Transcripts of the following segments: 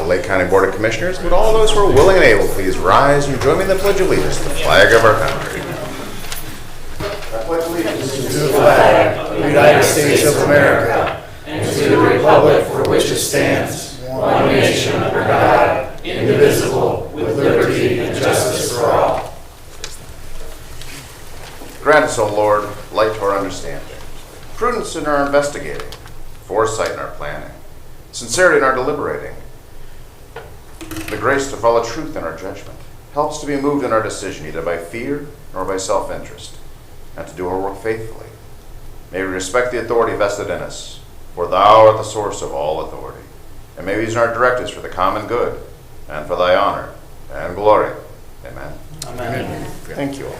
Lake County Board of Commissioners, would all those who are willing and able please rise and join me in the Pledge of Allegiance to the flag of our country. I pledge allegiance to the flag of the United States of America and to the republic for which it stands, one nation under God, indivisible, with liberty and justice for all. Grant us, O Lord, light to our understanding, prudence in our investigating, foresight in our planning, sincerity in our deliberating, the grace to follow truth in our judgment, helps to be moved in our decision neither by fear nor by self-interest, and to do our work faithfully. May we respect the authority vested in us, for thou art the source of all authority, and may we use our directives for the common good and for thy honor and glory. Amen. Amen. Thank you all.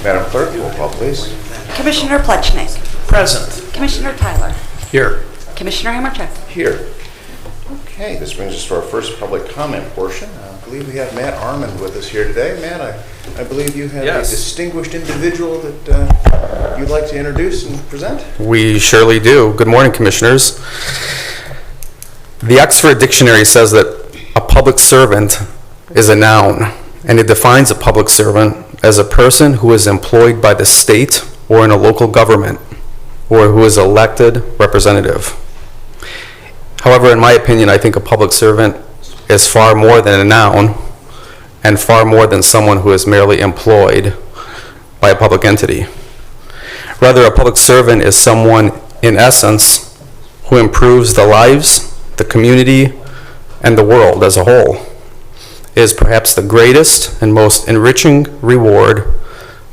Madam Clerk, roll call, please. Commissioner Plechnik. Present. Commissioner Tyler. Here. Commissioner Hammercheck. Here. Okay, this brings us to our first public comment portion. I believe we have Matt Armand with us here today. Matt, I believe you have a distinguished individual that you'd like to introduce and present. We surely do. Good morning, Commissioners. The Oxford Dictionary says that a public servant is a noun, and it defines a public servant as a person who is employed by the state or in a local government, or who is elected representative. However, in my opinion, I think a public servant is far more than a noun and far more than someone who is merely employed by a public entity. Rather, a public servant is someone, in essence, who improves the lives, the community, and the world as a whole. It is perhaps the greatest and most enriching reward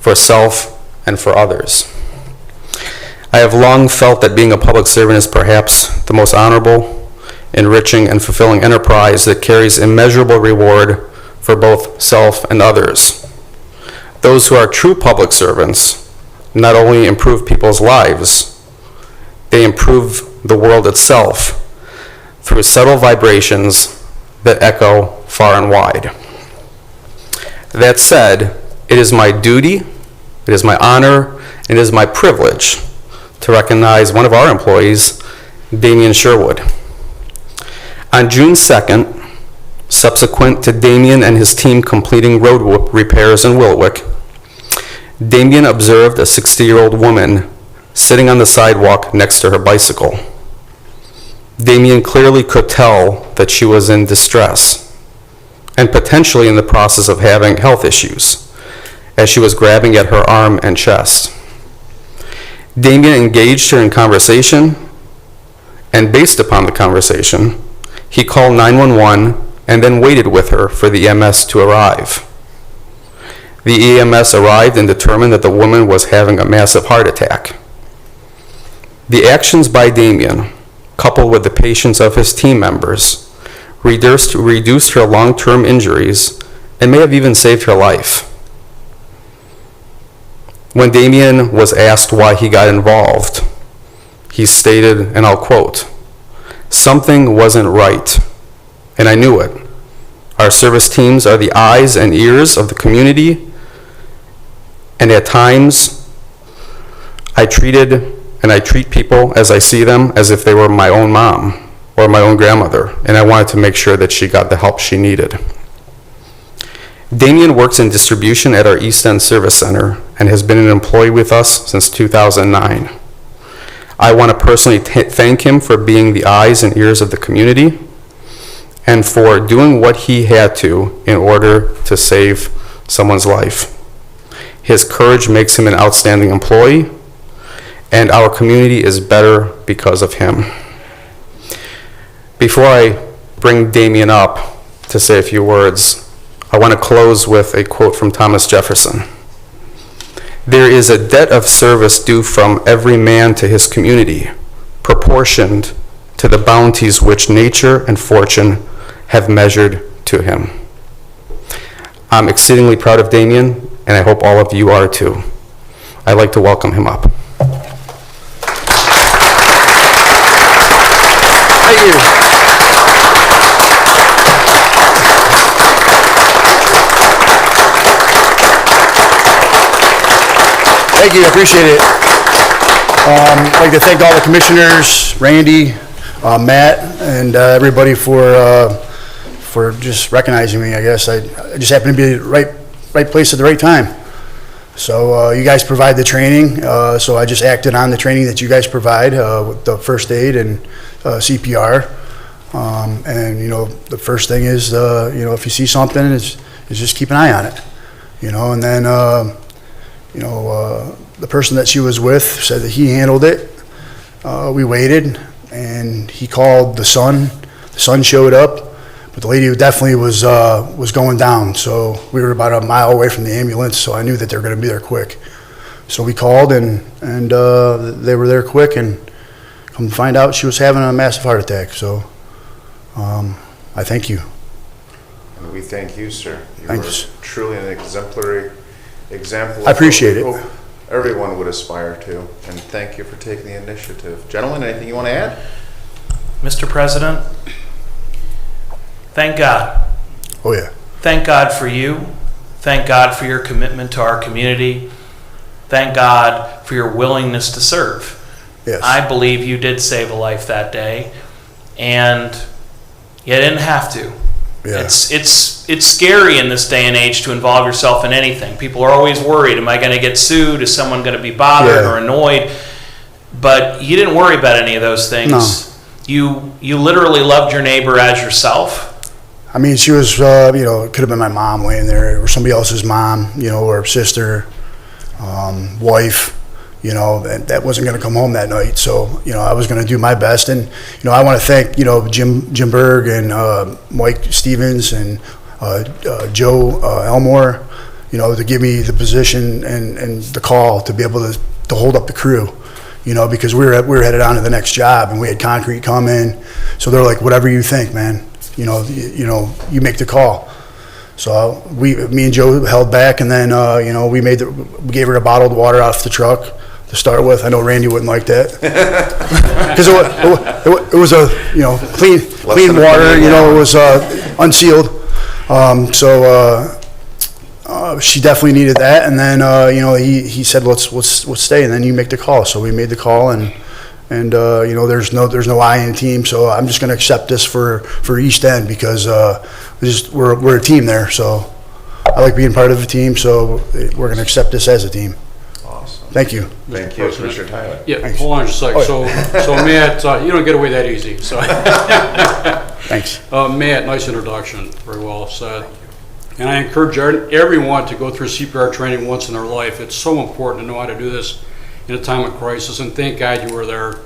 for self and for others. I have long felt that being a public servant is perhaps the most honorable, enriching, and fulfilling enterprise that carries immeasurable reward for both self and others. Those who are true public servants not only improve people's lives, they improve the world itself through subtle vibrations that echo far and wide. That said, it is my duty, it is my honor, and it is my privilege to recognize one of our employees, Damian Sherwood. On June 2nd, subsequent to Damian and his team completing road repairs in Wilwick, Damian observed a 60-year-old woman sitting on the sidewalk next to her bicycle. Damian clearly could tell that she was in distress and potentially in the process of having health issues, as she was grabbing at her arm and chest. Damian engaged her in conversation, and based upon the conversation, he called 911 and then waited with her for the EMS to arrive. The EMS arrived and determined that the woman was having a massive heart attack. The actions by Damian, coupled with the patience of his team members, reduced her long-term injuries and may have even saved her life. When Damian was asked why he got involved, he stated, and I'll quote, "Something wasn't right, and I knew it. Our service teams are the eyes and ears of the community, and at times I treat people as I see them as if they were my own mom or my own grandmother, and I wanted to make sure that she got the help she needed." Damian works in distribution at our East End Service Center and has been an employee with us since 2009. I want to personally thank him for being the eyes and ears of the community and for doing what he had to in order to save someone's life. His courage makes him an outstanding employee, and our community is better because of him. Before I bring Damian up to say a few words, I want to close with a quote from Thomas Jefferson. "There is a debt of service due from every man to his community, proportioned to the bounties which nature and fortune have measured to him." I'm exceedingly proud of Damian, and I hope all of you are too. I'd like to welcome him up. Thank you. Thank you, I appreciate it. I'd like to thank all the commissioners, Randy, Matt, and everybody for just recognizing me, I guess. I just happened to be at the right place at the right time. So you guys provide the training, so I just acted on the training that you guys provide with the first aid and CPR. And, you know, the first thing is, you know, if you see something, is just keep an eye on it. You know, and then, you know, the person that she was with said that he handled it. We waited, and he called the son. The son showed up. But the lady definitely was going down, so we were about a mile away from the ambulance, so I knew that they were going to be there quick. So we called, and they were there quick, and come to find out she was having a massive heart attack. So I thank you. And we thank you, sir. You Thanks. were truly an exemplary example. I appreciate of it. what everyone would aspire to, and thank you for taking the initiative. Gentlemen, anything you want to add? Mr. President, thank God. Oh, yeah. Thank God for you. Thank God for your commitment to our community. Thank God for your willingness to serve. Yes. I believe you did save a life that day, and you didn't have to. Yeah. It's scary in this day and age to involve yourself in anything. People are always worried, am I going to get sued? Is someone going to be bothered or annoyed? But you didn't worry about any of those things. No. You literally loved your neighbor as yourself. I mean, she was, you know, it could have been my mom laying there, or somebody else's mom, you know, or sister, wife, you know, that wasn't going to come home that night. So, you know, I was going to do my best. And, you know, I want to thank, you know, Jim Berg and Mike Stevens and Joe Elmore, you know, to give me the position and the call to be able to hold up the crew, you know, because we were headed on to the next job, and we had concrete coming. So they're like, whatever you think, man. You know, you make the call. So me and Joe held back, and then you know, we gave her a bottled water off the truck to start with. I know Randy wouldn't like that because it was a, you know, clean water. You know, it was unsealed. So she definitely needed that, and then you know, he said let's stay, and then you make the call. So we made the call, and you know, there's no I in the team, so I'm just going to accept this for East End because we're a team there. So I like being part of a team, so we're going to accept this as a team. Awesome. Thank you. Thank you, Commissioner Tyler. Yeah, Thanks. hold on just a second. So Matt, you don't get away that easy. So Thanks. Matt, nice introduction, very well said. And I encourage everyone to go through CPR training once in their life. It's so important to know how to do this in a time of crisis, and thank God you were there.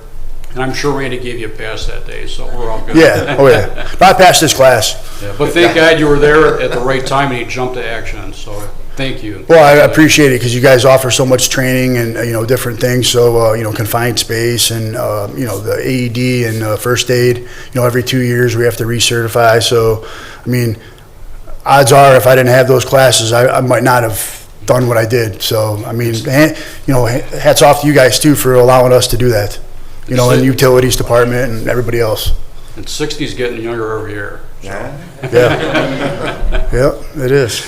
And I'm sure Randy gave you a pass that day, so we're all good. Yeah, oh yeah. I passed this class. Yeah, but thank God you were there at the right time and you jumped to action, so thank you. Well, I appreciate it because you guys offer so much training and, you know, different things. So, you know, confined space and, you know, the AED and first aid, you know, every 2 years we have to recertify. So, I mean, odds are if I didn't have those classes, I might not have done what I did. So, I mean, you know, hats off to you guys too for allowing us to do that. You know, and utilities department and everybody else. And 60's getting younger every year. Yeah. Yeah. Yeah, it is.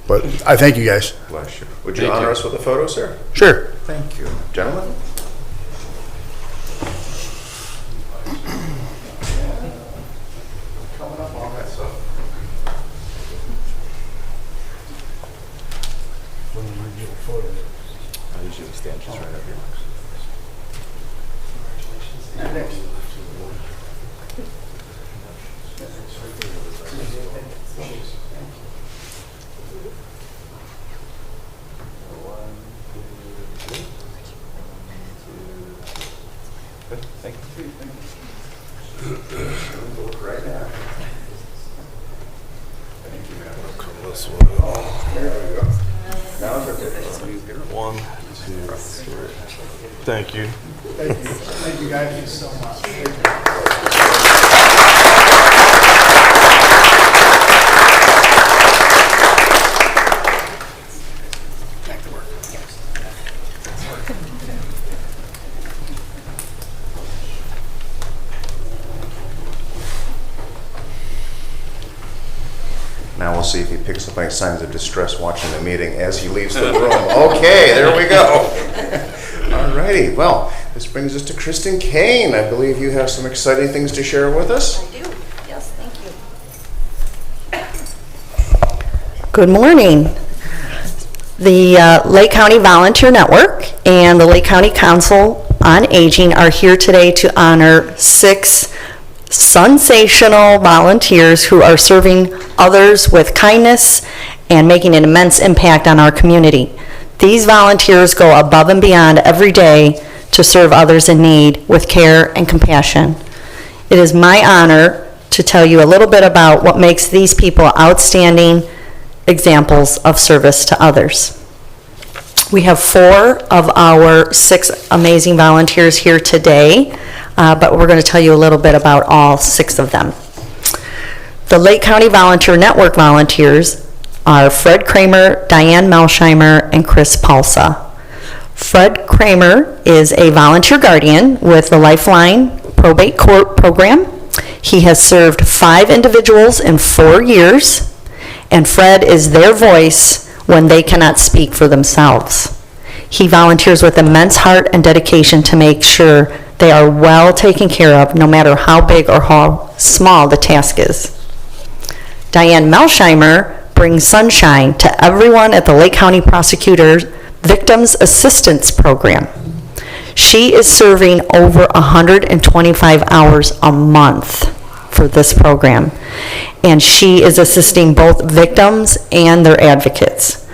But I thank you guys. Bless you. Would you Thank honor you. us with a photo, sir? Sure. Thank you. Gentlemen? Coming up on that stuff. I usually stand just right up here. Thank you. Right now. Thank you, man. There we go. Now it's okay. 1, 2, 3. Thank you. Thank you guys so much. Now we'll see if he picks up any signs of distress watching the meeting as he leaves the room. Okay, there we go. All righty. Well, This brings us to Kristen Kane. I believe you have some exciting things to share with us. I do, yes, thank you. Good morning. The Lake County Volunteer Network and the Lake County Council on Aging are here today to honor 6 sensational volunteers who are serving others with kindness and making an immense impact on our community. These volunteers go above and beyond every day to serve others in need with care and compassion. It is my honor to tell you a little bit about what makes these people outstanding examples of service to others. We have 4 of our 6 amazing volunteers here today, but we're going to tell you a little bit about all 6 of them. The Lake County Volunteer Network volunteers are Fred Kramer, Diane Melsheimer, and Chris Paulsa. Fred Kramer is a volunteer guardian with the Lifeline Probate Court Program. He has served 5 individuals in 4 years, and Fred is their voice when they cannot speak for themselves. He volunteers with immense heart and dedication to make sure they are well taken care of, no matter how big or how small the task is. Diane Melsheimer brings sunshine to everyone at the Lake County Prosecutor's Victims Assistance Program. She is serving over 125 hours a month for this program, and she is assisting both victims and their advocates.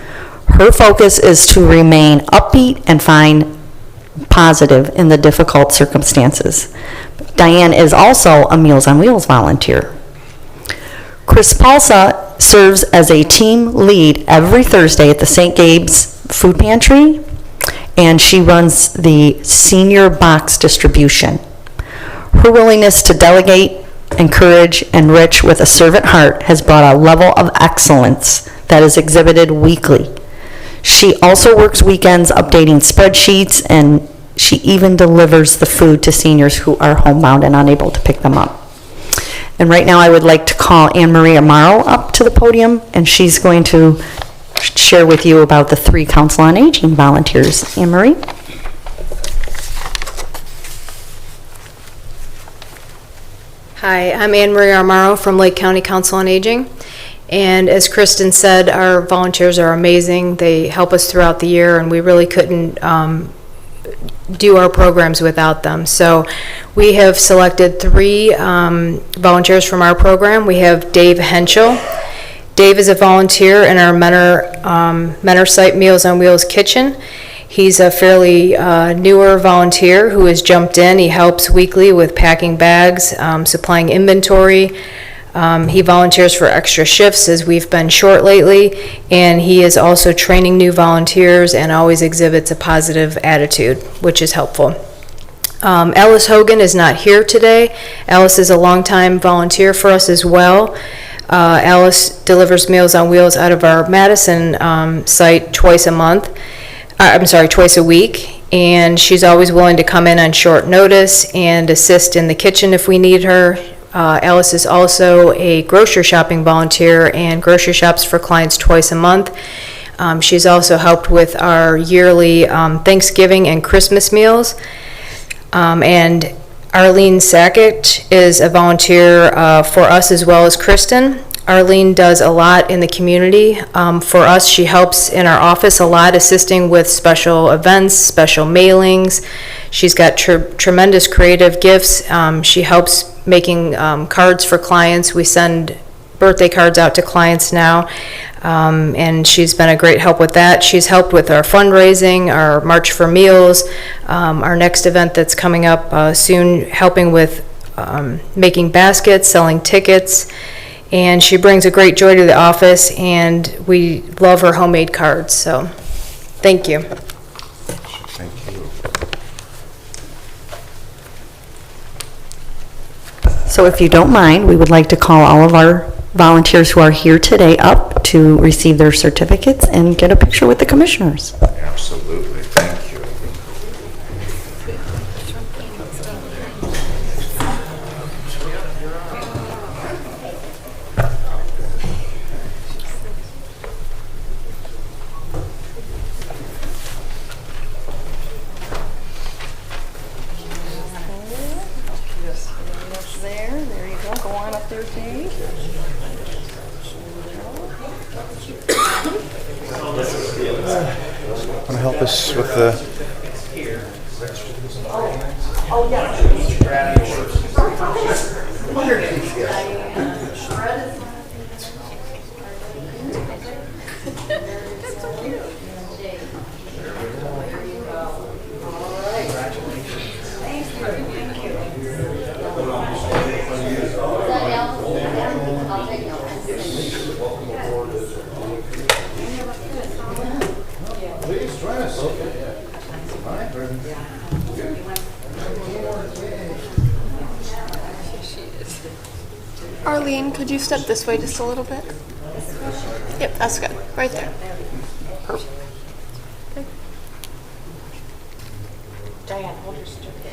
Her focus is to remain upbeat and find positive in the difficult circumstances. Diane is also a Meals on Wheels volunteer. Chris Paulsa serves as a team lead every Thursday at the St. Gabe's Food Pantry, and she runs the senior box distribution. Her willingness to delegate, encourage, enrich with a servant heart has brought a level of excellence that is exhibited weekly. She also works weekends updating spreadsheets, and she even delivers the food to seniors who are homebound and unable to pick them up. And right now I would like to call Anne Marie Amaro up to the podium, and she's going to share with you about the 3 Council on Aging volunteers. Anne Marie? Hi, I'm Anne Marie Amaro from Lake County Council on Aging. And as Kristen said, our volunteers are amazing. They help us throughout the year, and we really couldn't do our programs without them. So we have selected 3 volunteers from our program. We have Dave Henschel. Dave is a volunteer in our Menor Site Meals on Wheels kitchen. He's a fairly newer volunteer who has jumped in. He helps weekly with packing bags, supplying inventory. He volunteers for extra shifts as we've been short lately, and he is also training new volunteers and always exhibits a positive attitude, which is helpful. Alice Hogan is not here today. Alice is a longtime volunteer for us as well. Alice delivers Meals on Wheels out of our Madison site twice a week, and she's always willing to come in on short notice and assist in the kitchen if we need her. Alice is also a grocery shopping volunteer and grocery shops for clients twice a month. She's also helped with our yearly Thanksgiving and Christmas meals. And Arlene Sackett is a volunteer for us as well as Kristen. Arlene does a lot in the community. For us, she helps in our office a lot, assisting with special events, special mailings. She's got tremendous creative gifts. She helps making cards for clients. We send birthday cards out to clients now, and she's been a great help with that. She's helped with our fundraising, our March for Meals, our next event that's coming up soon, helping with making baskets, selling tickets, and she brings a great joy to the office, and we love her homemade cards. So thank you. Thank you. So if you don't mind, we would like to call all of our volunteers who are here today up to receive their certificates and get a picture with the commissioners. Absolutely. Thank you. out there, Dave. Want to help us with the... Arlene, could you step this way just a little bit? Yep, that's good. Right there. Perfect. Okay. Diane, hold your certificate.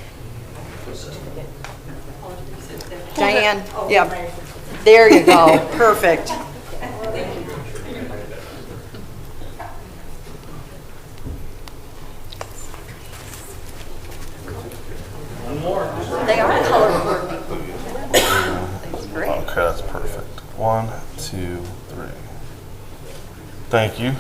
Diane, yeah. There you go. Perfect. They are colorful. Great. Okay, that's perfect. 1, 2, 3. Thank you.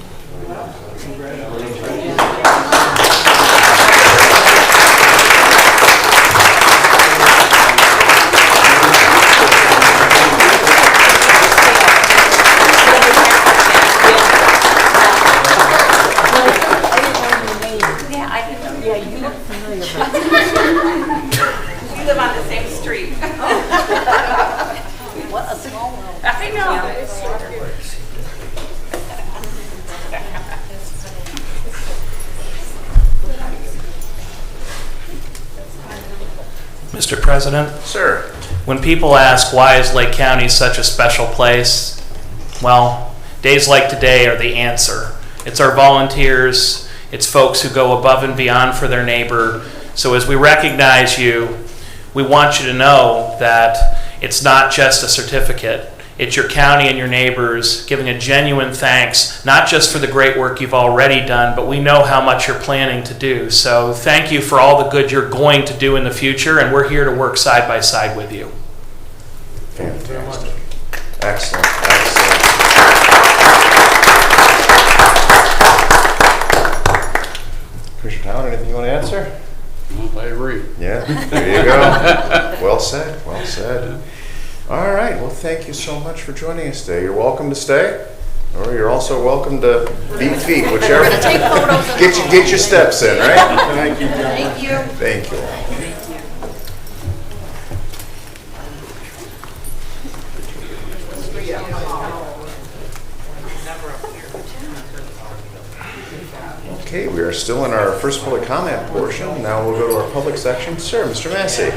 Yeah, I didn't know. Yeah, you look familiar. We live on the same street. What a small world. I know. Mr. President, Sir. when people ask why is Lake County such a special place, well, days like today are the answer. It's our volunteers, it's folks who go above and beyond for their neighbor. So as we recognize you, we want you to know that it's not just a certificate. It's your county and your neighbors giving a genuine thanks, not just for the great work you've already done, but we know how much you're planning to do. So thank you for all the good you're going to do in the future, and we're here to work side by side with you. Fantastic. Excellent. Excellent. Commissioner Town, anything you want to answer? I agree. Yeah, there you go. Well said, well said. All right, well, thank you so much for joining us today. You're welcome to stay, or you're also welcome to beat feet, whichever. Get your steps in, right? Thank you. Thank you. Thank you. Okay, we are still in our first public comment portion. Now we'll go to our public section. Sir, Mr. Massey.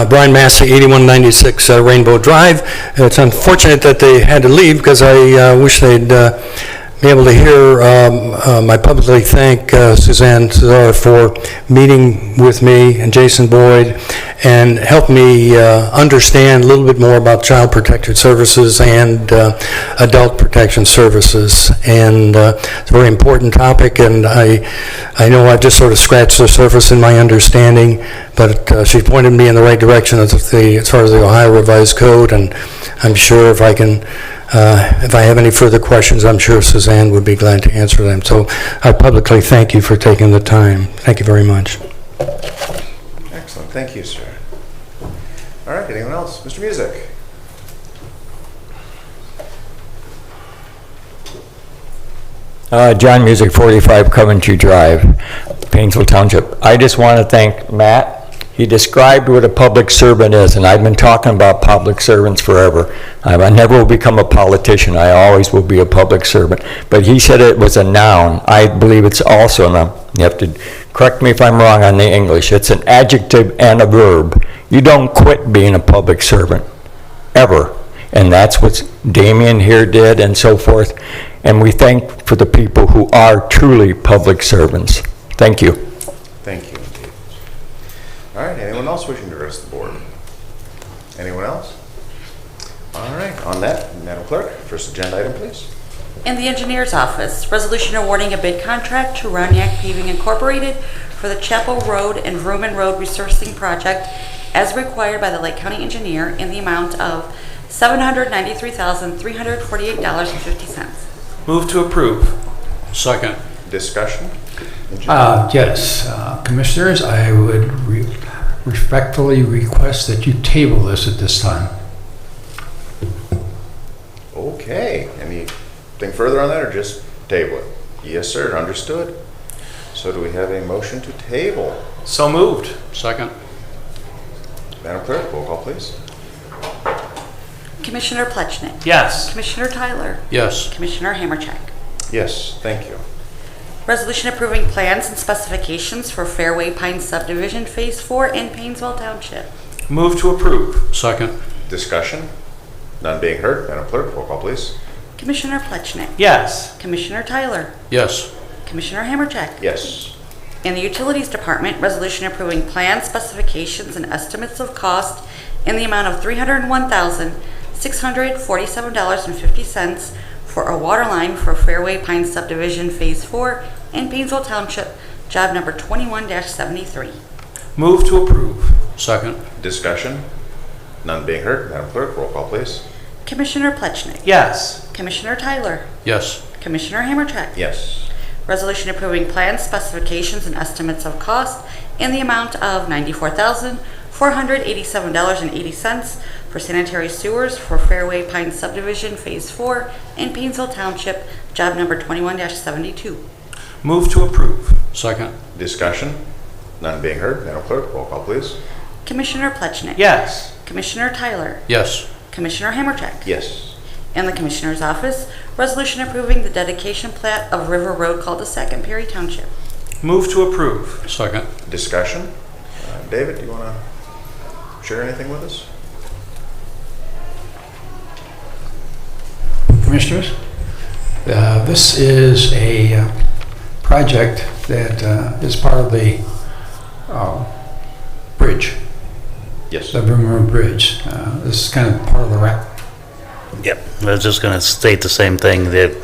Brian Massey, 8196 Rainbow Drive. It's unfortunate that they had to leave because I wish they'd be able to hear my publicly thank Suzanne Cesar for meeting with me and Jason Boyd and help me understand a little bit more about Child Protective Services and Adult Protection Services. And it's a very important topic, and I know I've just sort of scratched the surface in my understanding, but she pointed me in the right direction as far as the Ohio Revised Code, and I'm sure if I have any further questions, I'm sure Suzanne would be glad to answer them. So I publicly thank you for taking the time. Thank you very much. Excellent. Thank you, sir. All right, anyone else? Mr. Music. John Music, 45 Coventry Drive, Painswell Township. I just want to thank Matt. He described what a public servant is, and I've been talking about public servants forever. I never will become a politician. I always will be a public servant. But he said it was a noun. I believe it's also a noun. You have to correct me if I'm wrong on the English. It's an adjective and a verb. You don't quit being a public servant, ever. And that's what Damien here did and so forth. And we thank for the people who are truly public servants. Thank you. Thank you. All right, anyone else wishing to address the board? Anyone else? All right, on that, Madam Clerk, first agenda item, please. In the Engineer's Office, resolution awarding a bid contract to Roniak Paving Incorporated for the Chapel Road and Vrooman Road resurfacing project as required by the Lake County Engineer in the amount of $793,348.50. Move to approve. Second. Discussion? Yes, Commissioners, I would respectfully request that you table this at this time. Okay, anything further on that or just table it? Yes, sir, understood. So do we have a motion to table? So moved. Second. Madam Clerk, roll call please. Commissioner Plechnik. Yes. Commissioner Tyler. Yes. Commissioner Hammercheck. Yes, thank you. Resolution approving plans and specifications for Fairway Pine Subdivision Phase 4 in Painswell Township. Move to approve. Second. Discussion? None being heard. Madam Clerk, roll call please. Commissioner Plechnik. Yes. Commissioner Tyler. Yes. Commissioner Hammercheck. Yes. In the Utilities Department, resolution approving plans, specifications, and estimates of cost in the amount of $301,647.50 for a water line for Fairway Pine Subdivision Phase 4 in Painswell Township, job number 21-73. Move to approve. Second. Discussion? None being heard. Madam Clerk, roll call please. Commissioner Plechnik. Yes. Commissioner Tyler. Yes. Commissioner Hammercheck. Yes. Resolution approving plans, specifications, and estimates of cost in the amount of $94,487.80 for sanitary sewers for Fairway Pine Subdivision Phase 4 in Painsville Township, job number 21-72. Move to approve. Second. Discussion? None being heard. Madam Clerk, roll call please. Commissioner Plechnik. Yes. Commissioner Tyler. Yes. Commissioner Hammercheck. Yes. In the Commissioner's Office, resolution approving the dedication plat of River Road cul-de-sac in Perry Township. Move to approve. Second. Discussion? David, do you want to share anything with us? Commissioners, this is a project that is part of the bridge, Yes. the Boomerang Bridge. This is kind of part of the wrap. Yep, I was just going to state the same thing, that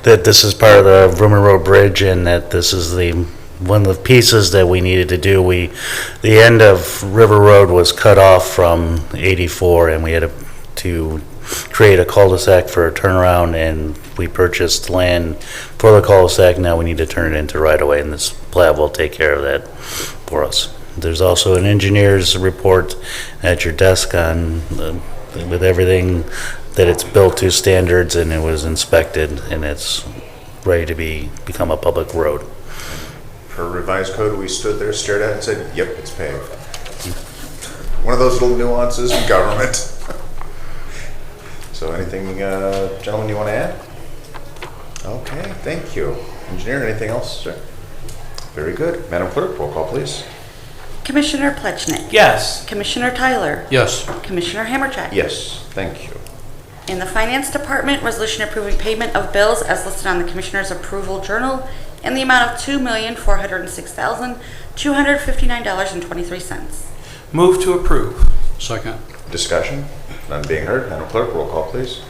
this is part of the Rumor Road Bridge, and that this is one of the pieces that we needed to do. The end of River Road was cut off from 84, and we had to create a cul-de-sac for a turnaround, and we purchased land for the cul-de-sac. Now we need to turn it into right-of-way, and this plat will take care of that for us. There's also an engineer's report at your desk with everything that it's built to standards, and it was inspected, and it's ready to become a public road. Per revised code, we stood there, stared at it, and said, yep, it's paved. One of those little nuances in government. So anything, gentlemen, you want to add? Okay, thank you. Engineer, anything else, sir? Very good. Madam Clerk, roll call, please. Commissioner Plechnik. Yes. Commissioner Tyler. Yes. Commissioner Hammercheck. Yes, thank you. In the Finance Department, resolution approving payment of bills as listed on the Commissioner's Approval Journal in the amount of $2,406,259.23. Move to approve. Second. Discussion? None being heard. Madam Clerk, roll call, please.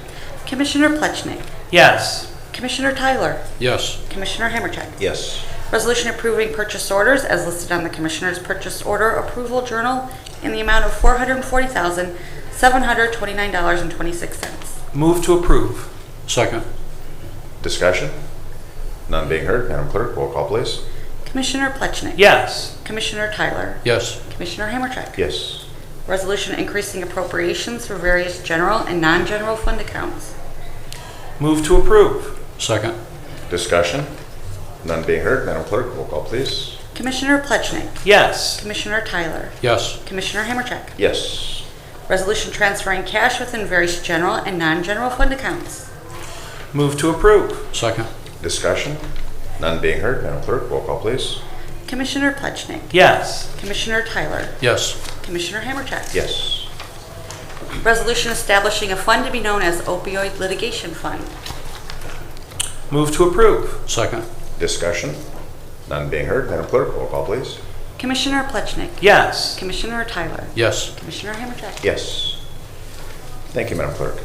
Commissioner Plechnik. Yes. Commissioner Tyler. Yes. Commissioner Hammercheck. Yes. Resolution approving purchase orders as listed on the Commissioner's Purchase Order Approval Journal in the amount of $440,729.26. Move to approve. Second. Discussion? None being heard. Madam Clerk, roll call, please. Commissioner Plechnik. Yes. Commissioner Tyler. Yes. Commissioner Hammercheck. Yes. Resolution increasing appropriations for various general and non-general fund accounts. Move to approve. Second. Discussion? None being heard. Madam Clerk, roll call, please. Commissioner Plechnik. Yes. Commissioner Tyler. Yes. Commissioner Hammercheck. Yes. Resolution transferring cash within various general and non-general fund accounts. Move to approve. Second. Discussion? None being heard. Madam Clerk, roll call, please. Commissioner Plechnik. Yes. Commissioner Tyler. Yes. Commissioner Hammercheck. Yes. Resolution establishing a fund to be known as Opioid Litigation Fund. Move to approve. Second. Discussion? None being heard. Madam Clerk, roll call, please. Commissioner Plechnik. Yes. Commissioner Tyler. Yes. Commissioner Hammercheck. Yes. Thank you, Madam Clerk.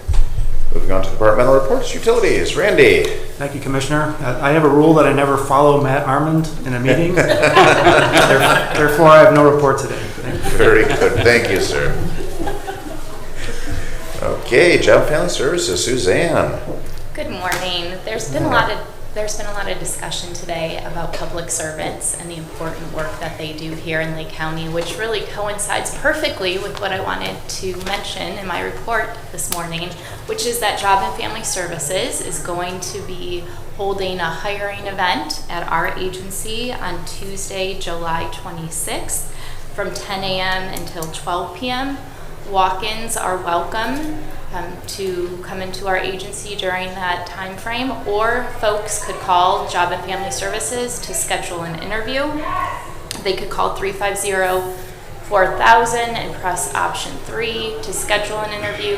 Moving on to departmental reports. Utilities. Randy. Thank you, Commissioner. I have a rule that I never follow Matt Armand in a meeting. Therefore, I have no report today. Thank you. Very good. Thank you, sir. Okay, Job and Family Services, Suzanne. Good morning. There's been a lot of discussion today about public servants and the important work that they do here in Lake County, which really coincides perfectly with what I wanted to mention in my report this morning, which is that Job and Family Services is going to be holding a hiring event at our agency on Tuesday, July 26th from 10 a.m. until 12 p.m. Walk-ins are welcome to come into our agency during that time frame, or folks could call Job and Family Services to schedule an interview. They could call 350-4000 and press option 3 to schedule an interview.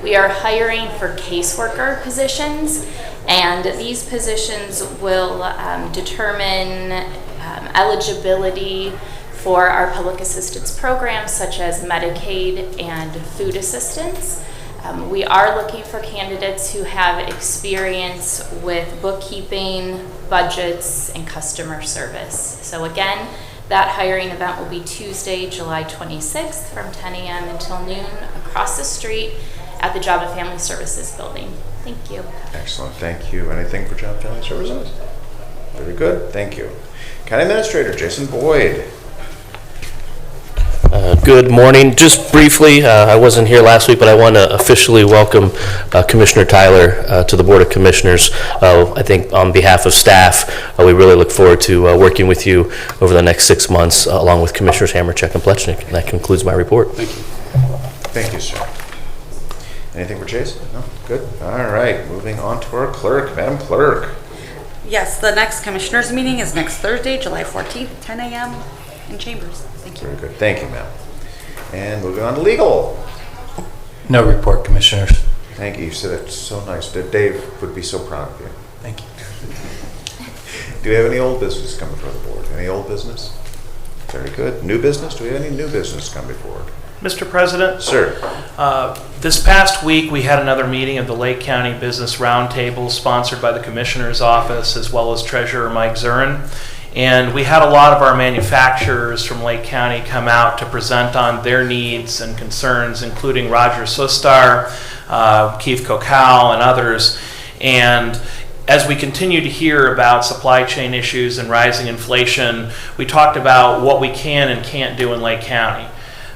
We are hiring for caseworker positions, and these positions will determine eligibility for our public assistance programs such as Medicaid and food assistance. We are looking for candidates who have experience with bookkeeping, budgets, and customer service. So again, that hiring event will be Tuesday, July 26th from 10 a.m. until noon across the street at the Job and Family Services building. Thank you. Excellent, thank you. Anything for Job and Family Services? Very good, thank you. County Administrator Jason Boyd. Good morning. Just briefly, I wasn't here last week, but I want to officially welcome Commissioner Tyler to the Board of Commissioners. I think on behalf of staff, we really look forward to working with you over the next 6 months, along with Commissioners Hamercheck and Plechnik. And that concludes my report. Thank you. Thank you, sir. Anything for Jason? No? Good. All right, moving on to our clerk. Madam Clerk. Yes, the next Commissioners meeting is next Thursday, July 14th, 10 a.m. in Chambers. Thank you. Very good. Thank you, ma'am. And moving on to legal. No report, Commissioners. Thank you. You said it's so nice. Dave would be so proud of you. Thank you. Do we have any old business come before the board? Any old business? Very good. New business? Do we have any new business come before? Mr. President? Sir. This past week, we had another meeting of the Lake County Business Roundtable sponsored by the Commissioner's Office as well as Treasurer Mike Zurin. And we had a lot of our manufacturers from Lake County come out to present on their needs and concerns, including Roger Sustar, Keith Kokal, and others. And as we continue to hear about supply chain issues and rising inflation, we talked about what we can and can't do in Lake County.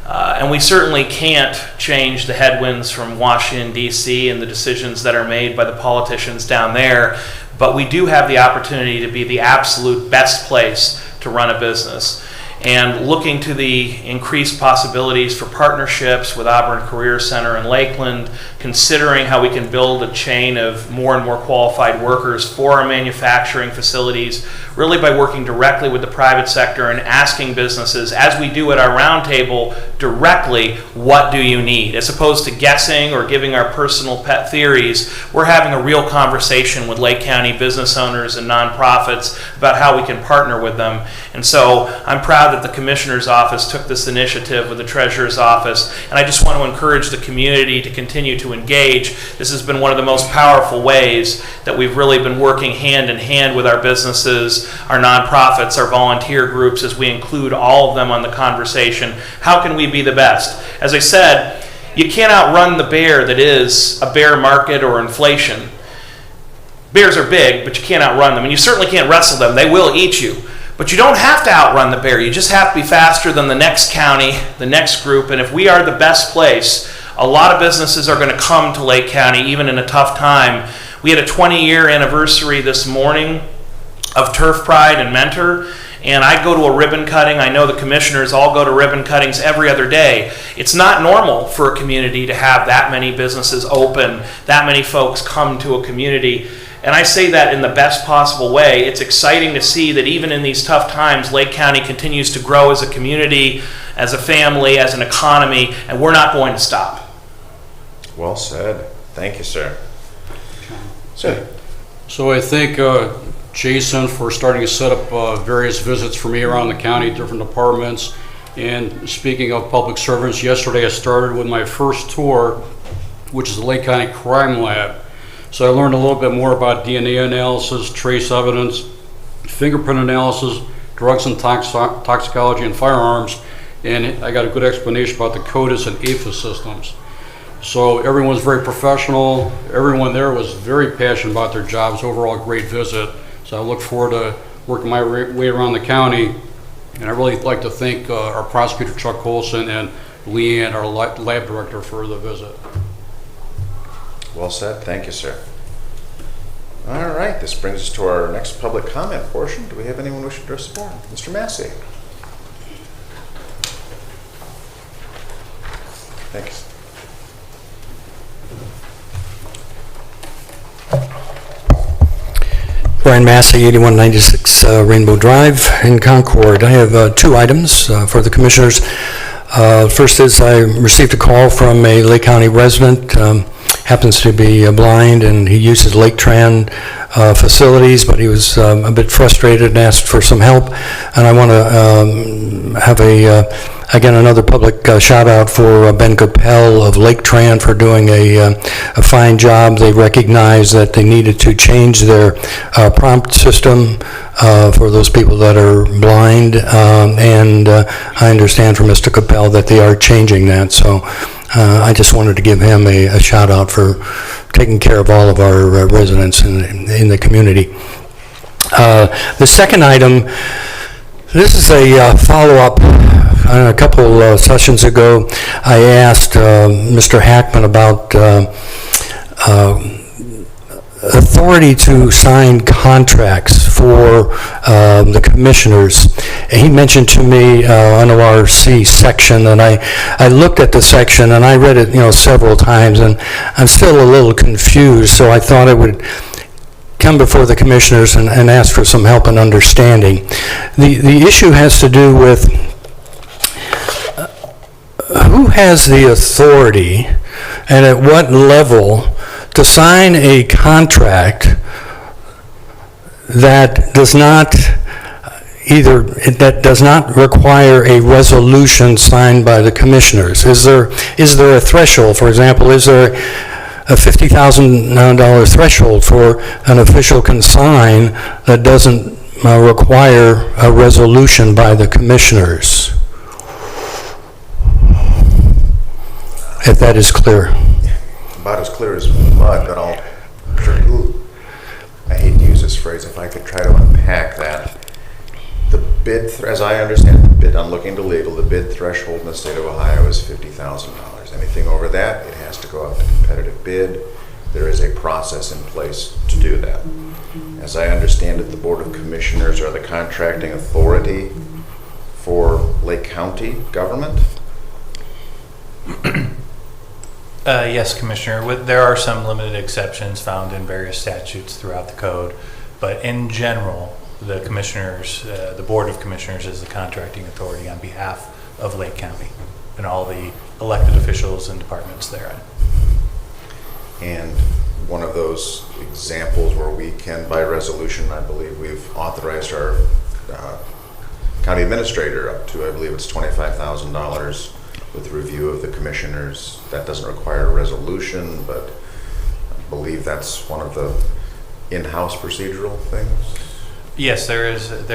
And we certainly can't change the headwinds from Washington, D.C. and the decisions that are made by the politicians down there. But we do have the opportunity to be the absolute best place to run a business. And looking to the increased possibilities for partnerships with Auburn Career Center in Lakeland, considering how we can build a chain of more and more qualified workers for our manufacturing facilities, really by working directly with the private sector and asking businesses, as we do at our roundtable, directly, what do you need? As opposed to guessing or giving our personal pet theories, we're having a real conversation with Lake County business owners and nonprofits about how we can partner with them. And so I'm proud that the Commissioner's Office took this initiative with the Treasurer's Office, and I just want to encourage the community to continue to engage. This has been one of the most powerful ways that we've really been working hand in hand with our businesses, our nonprofits, our volunteer groups, as we include all of them on the conversation. How can we be the best? As I said, you can't outrun the bear that is a bear market or inflation. Bears are big, but you can't outrun them, and you certainly can't wrestle them. They will eat you. But you don't have to outrun the bear. You just have to be faster than the next county, the next group. And if we are the best place, a lot of businesses are going to come to Lake County, even in a tough time. We had a 20-year anniversary this morning of Turf Pride and Mentor. And I go to a ribbon cutting. I know the commissioners all go to ribbon cuttings every other day. It's not normal for a community to have that many businesses open, that many folks come to a community. And I say that in the best possible way. It's exciting to see that even in these tough times, Lake County continues to grow as a community, as a family, as an economy, and we're not going to stop. Well said. Thank you, sir. Sir. So I thank Jason for starting to set up various visits for me around the county, different departments. And speaking of public servants, yesterday I started with my first tour, which is the Lake County Crime Lab. So I learned a little bit more about DNA analysis, trace evidence, fingerprint analysis, drugs and toxicology and firearms, and I got a good explanation about the CODIS and APHIS systems. So everyone's very professional. Everyone there was very passionate about their jobs. Overall, great visit. So I look forward to working my way around the county. And I really like to thank our prosecutor, Chuck Colson, and Leanne, our lab director, for the visit. Well said. Thank you, sir. All right, this brings us to our next public comment portion. Do we have anyone wishing to address the board? Mr. Massey. Thanks. Brian Massey, 8196 Rainbow Drive in Concord. I have two items for the commissioners. First is I received a call from a Lake County resident, happens to be blind, and he uses Lake Tran facilities, but he was a bit frustrated and asked for some help. And I want to have again, another public shout out for Ben Capel of Lake Tran for doing a fine job. They recognized that they needed to change their prompt system for those people that are blind, and I understand from Mr. Capel that they are changing that. So I just wanted to give him a shout out for taking care of all of our residents in the community. The second item, this is a follow-up. A couple sessions ago, I asked Mr. Hackman about authority to sign contracts for the commissioners. He mentioned to me NORC section, and I looked at the section and I read it, several times, and I'm still a little confused. So I thought I would come before the commissioners and ask for some help and understanding. The issue has to do with who has the authority and at what level to sign a contract that does not require a resolution signed by the commissioners. Is there a threshold? For example, is there a $50,000 threshold for an official can sign that doesn't require a resolution by the commissioners? If that is clear. About as clear as mud, but I hate to use this phrase, if I could try to unpack that. The bid, as I understand the bid, I'm looking to legal, the bid threshold in the state of Ohio is $50,000. Anything over that, it has to go out to competitive bid. There is a process in place to do that. As I understand it, the Board of Commissioners are the contracting authority for Lake County government. Yes, Commissioner. There are some limited exceptions found in various statutes throughout the code, but in general, the commissioners, the Board of Commissioners is the contracting authority on behalf of Lake County and all the elected officials and departments therein. And one of those examples where we can, by resolution, I believe we've authorized our county administrator up to, I believe it's $25,000 with review of the commissioners. That doesn't require a resolution, but I believe that's one of the in-house procedural things. Yes, there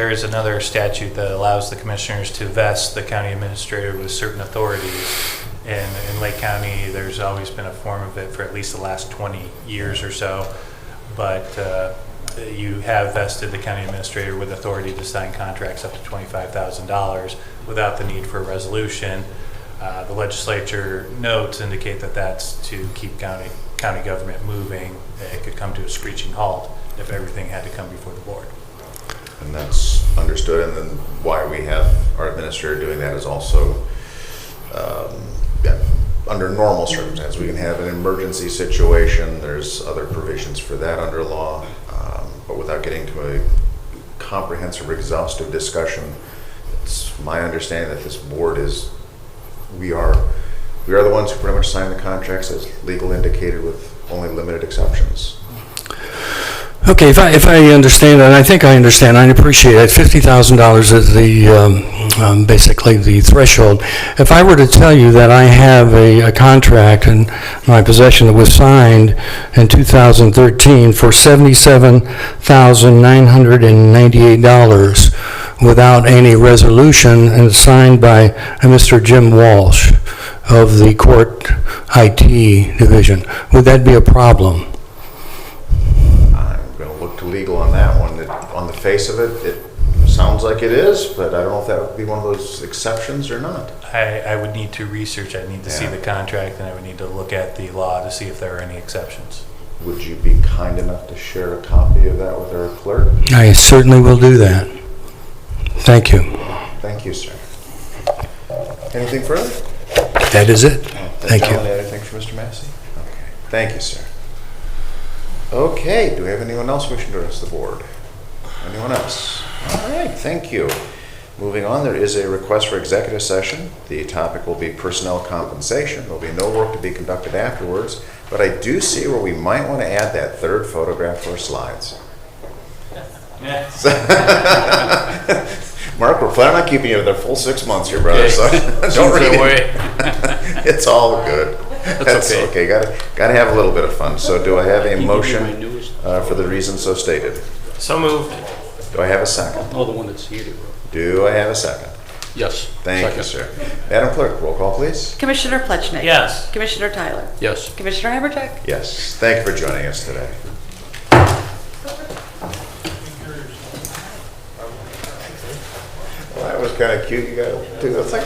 is another statute that allows the commissioners to vest the county administrator with certain authorities. In Lake County, there's always been a form of it for at least the last 20 years or so, but you have vested the county administrator with authority to sign contracts up to $25,000 without the need for a resolution. The legislature notes indicate that that's to keep county government moving. It could come to a screeching halt if everything had to come before the board. And that's understood, and then why we have our administrator doing that is also under normal circumstances. We can have an emergency situation. There's other provisions for that under law, but without getting to a comprehensive, exhaustive discussion, it's my understanding that this board is, we are the ones who pretty much sign the contracts as legal indicated with only limited exceptions. Okay, if I understand, and I think I understand, I appreciate it. $50,000 is basically the threshold. If I were to tell you that I have a contract in my possession that was signed in 2013 for $77,998 without any resolution and signed by Mr. Jim Walsh of the court IT division, would that be a problem? I'm going to look to legal on that one. On the face of it, it sounds like it is, but I don't know if that would be one of those exceptions or not. I would need to research, I'd need to see Yeah. the contract, and I would need to look at the law to see if there are any exceptions. Would you be kind enough to share a copy of that with our clerk? I certainly will do that. Thank you. Thank you, sir. Anything further? That is it. Thank you. Anything for Mr. Massey? Okay. Thank you, sir. Okay, do we have anyone else wishing to address the board? Anyone else? All right, thank you. Moving on, there is a request for executive session. The topic will be personnel compensation. There'll be no work to be conducted afterwards, but I do see where we might want to add that third photograph to our slides. Mark, we're planning on keeping you there full 6 months here, brother, so don't read it. It's all good. That's okay. Gotta have a little bit of fun. So do I have a motion for the reasons so stated? So moved. Do I have a second? Oh, the one that's heated. Do I have a second? Yes. Thank you, sir. Madam Clerk, roll call, please. Commissioner Plechnik. Yes. Commissioner Tyler. Yes. Commissioner Habercheck. Yes. Thank you for joining us today. Well, that was kind of cute. You got to do. It's like.